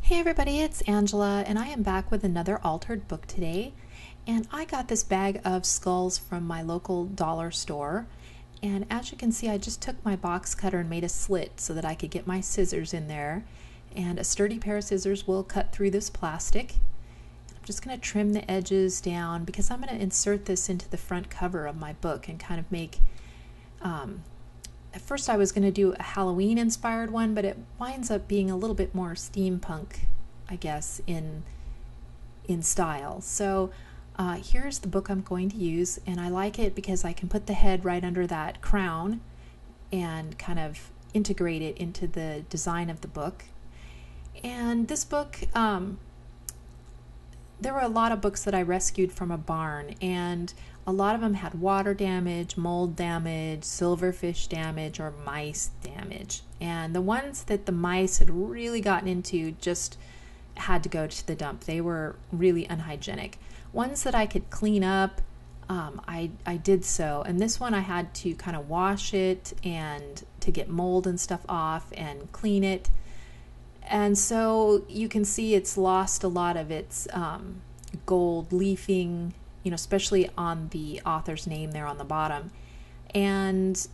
Hey everybody, it's Angela, and I am back with another altered book today. And I got this bag of skulls from my local dollar store. And as you can see, I just took my box cutter and made a slit so that I could get my scissors in there. And a sturdy pair of scissors will cut through this plastic. I'm just going to trim the edges down because I'm going to insert this into the front cover of my book and kind of make at first I was going to do a Halloween inspired one, but it winds up being a little bit more steampunk, I guess, in style. So here's the book I'm going to use, and I like it because I can put the head right under that crown and kind of integrate it into the design of the book. And this book, there were a lot of books that I rescued from a barn, and a lot of them had water damage, mold damage, silverfish damage, or mice damage. And the ones that the mice had really gotten into just had to go to the dump. They were really unhygienic. Ones that I could clean up, I did so. And this one I had to kind of wash it and to get mold and stuff off and clean it. And so you can see it's lost a lot of its gold leafing, especially on the author's name there on the bottom. And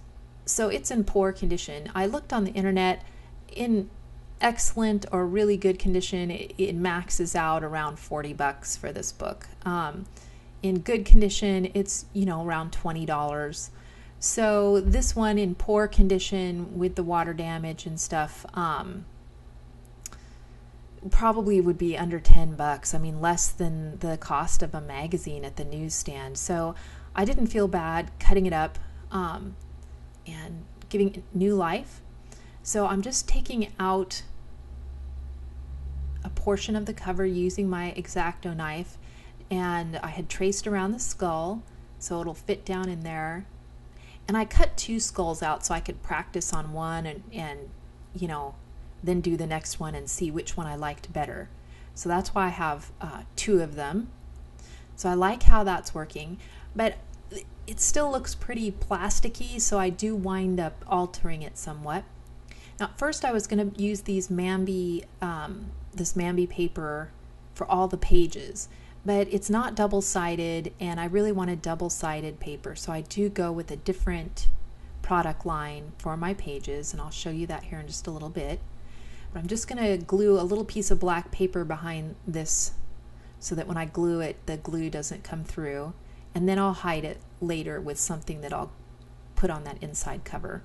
so it's in poor condition. I looked on the internet. In excellent or really good condition, it maxes out around $40 for this book. In good condition, it's around $20. So this one in poor condition with the water damage and stuff, probably would be under $10. I mean, less than the cost of a magazine at the newsstand. So I didn't feel bad cutting it up and giving it new life. So I'm just taking out a portion of the cover using my X-Acto knife, and I had traced around the skull so it'll fit down in there. And I cut two skulls out so I could practice on one and then do the next one and see which one I liked better. So that's why I have two of them. So I like how that's working, but it still looks pretty plasticky, so I do wind up altering it somewhat. Now, at first I was going to use these this Mambi paper for all the pages, but it's not double-sided, and I really wanted double-sided paper, so I do go with a different product line for my pages, and I'll show you that here in just a little bit. But I'm just going to glue a little piece of black paper behind this so that when I glue it, the glue doesn't come through. And then I'll hide it later with something that I'll put on that inside cover.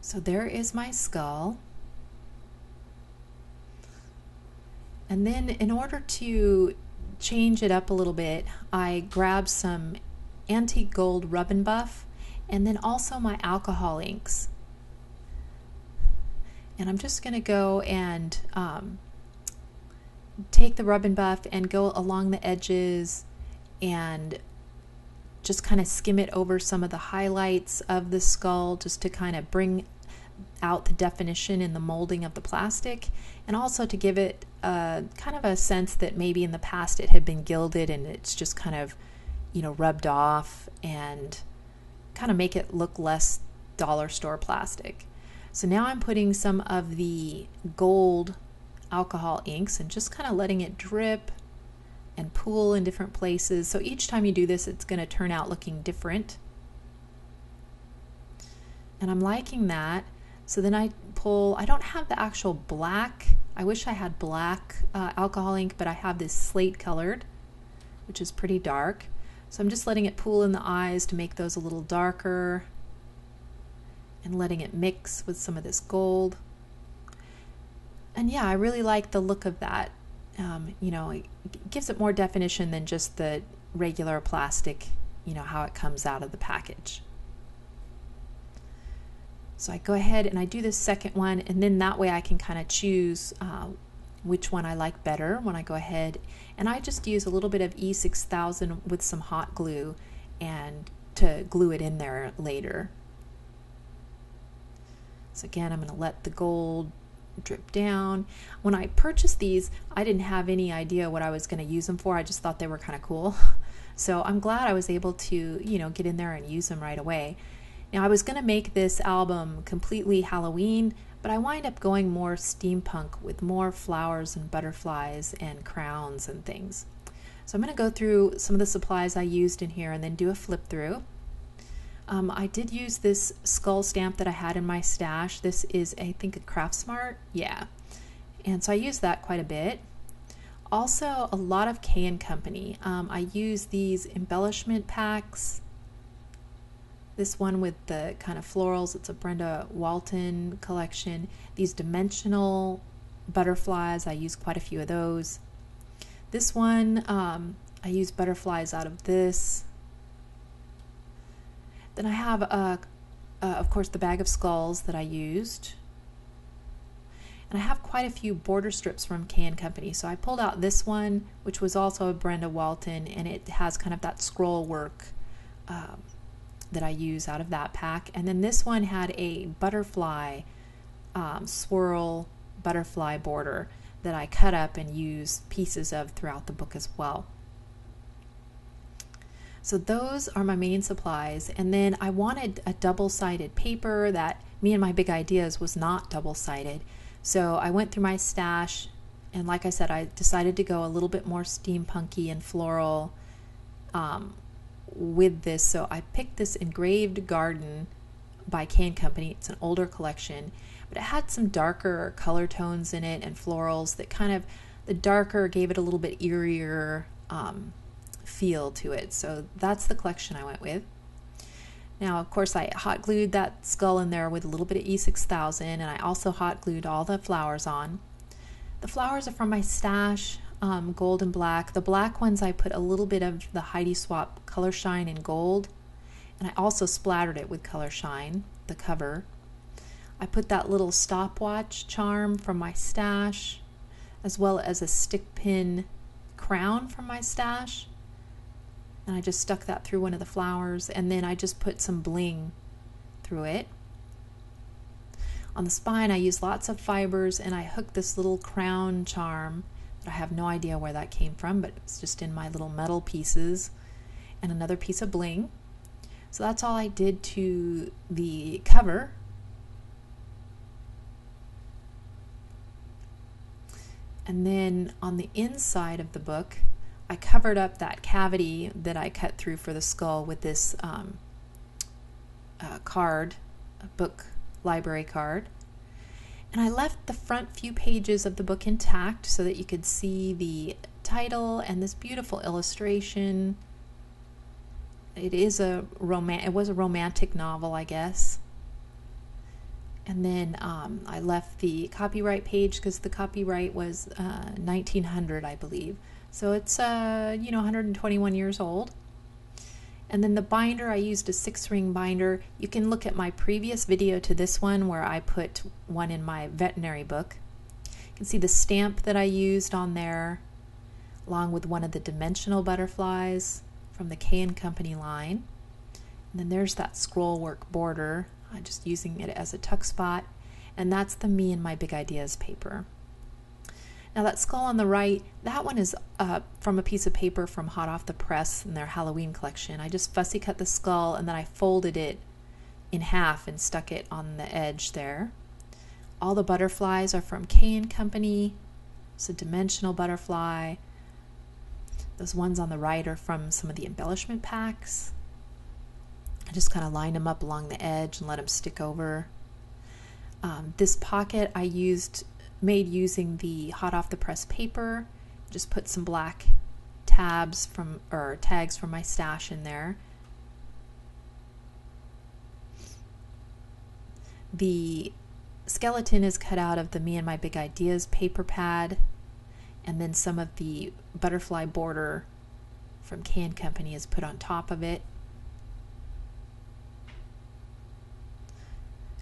So there is my skull. And then in order to change it up a little bit, I grabbed some antique gold Rub 'n Buff and then also my alcohol inks. And I'm just going to go and take the Rub 'n Buff and go along the edges and just kind of skim it over some of the highlights of the skull just to kind of bring out the definition in the molding of the plastic, and also to give it kind of a sense that maybe in the past it had been gilded and it's just kind of rubbed off, and kind of make it look less dollar store plastic. So now I'm putting some of the gold alcohol inks and just kind of letting it drip and pool in different places. So each time you do this, it's going to turn out looking different. And I'm liking that. So then I don't have the actual black. I wish I had black alcohol ink, but I have this slate colored, which is pretty dark. So I'm just letting it pool in the eyes to make those a little darker, and letting it mix with some of this gold. And yeah, I really like the look of that. It gives it more definition than just the regular plastic, how it comes out of the package. So I go ahead and I do this second one, and then that way I can kind of choose which one I like better when I go ahead. And I just use a little bit of E6000 with some hot glue and to glue it in there later. So again, I'm going to let the gold drip down. When I purchased these, I didn't have any idea what I was going to use them for. I just thought they were kind of cool. So I'm glad I was able to, get in there and use them right away. Now I was going to make this album completely Halloween, but I wind up going more steampunk with more flowers and butterflies and crowns and things. So I'm going to go through some of the supplies I used in here and then do a flip through. I did use this skull stamp that I had in my stash. This is, I think, a Craftsmart. Yeah. And so I used that quite a bit. Also, a lot of K & Company. I use these embellishment packs. This one with the kind of florals, it's a Brenda Walton collection. These dimensional butterflies, I use quite a few of those. This one, I use butterflies out of this. Then I have, of course, the bag of skulls that I used. And I have quite a few border strips from K & Company. So I pulled out this one, which was also a Brenda Walton, and it has kind of that scroll work that I use out of that pack. And then this one had a butterfly, swirl butterfly border that I cut up and use pieces of throughout the book as well. So those are my main supplies. And then I wanted a double-sided paper that Me and My Big Ideas was not double-sided. So I went through my stash, and like I said, I decided to go a little bit more steampunky and floral with this. So I picked this Engraved Garden by K & Company. It's an older collection, but it had some darker color tones in it and florals that kind of, the darker gave it a little bit eerier feel to it. So that's the collection I went with. Now, of course, I hot glued that skull in there with a little bit of E6000, and I also hot glued all the flowers on. The flowers are from my stash, gold and black. The black ones I put a little bit of the Heidi Swapp Color Shine in gold, and I also splattered it with Color Shine, the cover. I put that little stopwatch charm from my stash, as well as a stick pin crown from my stash. And I just stuck that through one of the flowers, and then I just put some bling through it. On the spine I used lots of fibers, and I hooked this little crown charm that I have no idea where that came from, but it's just in my little metal pieces, and another piece of bling. So that's all I did to the cover. And then on the inside of the book, I covered up that cavity that I cut through for the skull with this card, a book library card. And I left the front few pages of the book intact so that you could see the title and this beautiful illustration. It was a romantic novel, I guess. And then I left the copyright page because the copyright was 1900, I believe. So it's 121 years old. And then the binder, I used a 6-ring binder. You can look at my previous video to this one where I put one in my veterinary book. You can see the stamp that I used on there, along with one of the dimensional butterflies from the K & Company line. And then there's that scroll work border. I'm just using it as a tuck spot. And that's the Me and My Big Ideas paper. Now that skull on the right, that one is from a piece of paper from Hot Off the Press in their Halloween collection. I just fussy cut the skull and then I folded it in half and stuck it on the edge there. All the butterflies are from K & Company. It's a dimensional butterfly. Those ones on the right are from some of the embellishment packs. I just kind of lined them up along the edge and let them stick over. This pocket I made using the Hot Off the Press paper. Just put some black tags from my stash in there. The skeleton is cut out of the Me and My Big Ideas paper pad, and then some of the butterfly border from K & Company is put on top of it.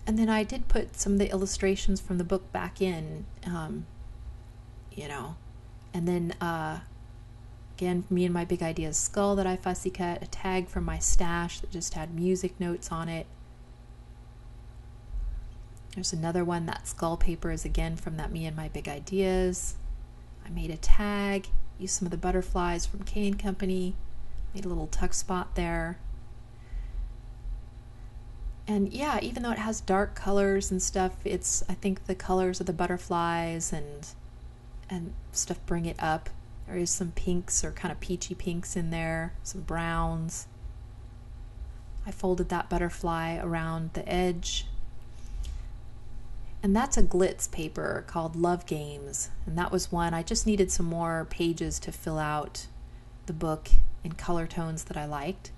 And then I did put some of the illustrations from the book back in, and then again, Me and My Big Ideas skull that I fussy cut, a tag from my stash that just had music notes on it. There's another one, that skull paper is again from that Me and My Big Ideas. I made a tag, used some of the butterflies from K & Company, made a little tuck spot there. And yeah, even though it has dark colors and stuff, it's, I think the colors of the butterflies and stuff bring it up. There is some pinks or kind of peachy pinks in there, some browns. I folded that butterfly around the edge. And that's a glitz paper called Love Games. And that was one, I just needed some more pages to fill out the book in color tones that I liked.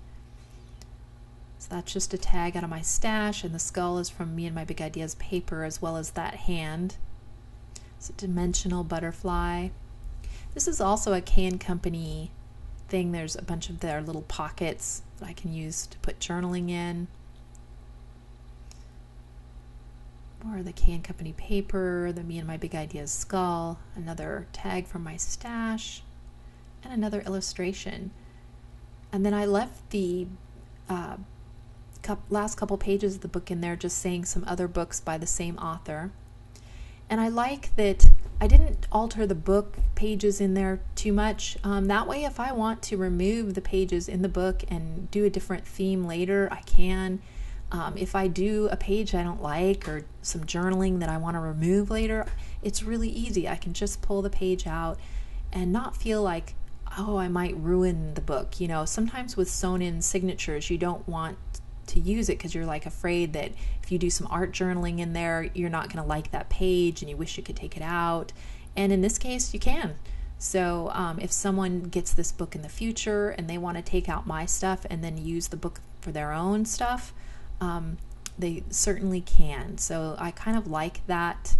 So that's just a tag out of my stash, and the skull is from Me and My Big Ideas paper, as well as that hand. It's a dimensional butterfly. This is also a K & Company thing. There's a bunch of their little pockets that I can use to put journaling in. More of the K & Company paper, the Me and My Big Ideas skull, another tag from my stash, and another illustration. And then I left the last couple pages of the book in there just saying some other books by the same author. And I like that I didn't alter the book pages in there too much. That way, if I want to remove the pages in the book and do a different theme later, I can. If I do a page I don't like or some journaling that I want to remove later, it's really easy. I can just pull the page out and not feel like, oh, I might ruin the book. You know, sometimes with sewn-in signatures, you don't want to use it because you're like afraid that if you do some art journaling in there, you're not going to like that page and you wish you could take it out. And in this case, you can. So if someone gets this book in the future and they want to take out my stuff and then use the book for their own stuff, they certainly can. So I kind of like that.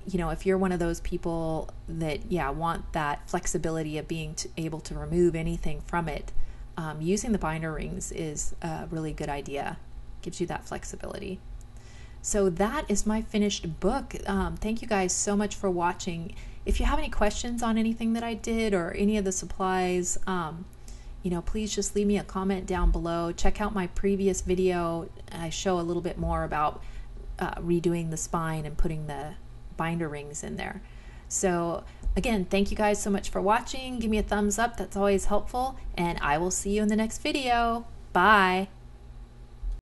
You know, if you're one of those people that, want that flexibility of being able to remove anything from it, using the binder rings is a really good idea. Gives you that flexibility. So that is my finished book. Thank you guys so much for watching. If you have any questions on anything that I did or any of the supplies, please just leave me a comment down below. Check out my previous video. I show a little bit more about redoing the spine and putting the binder rings in there. So again, thank you guys so much for watching. Give me a thumbs up. That's always helpful. And I will see you in the next video. Bye.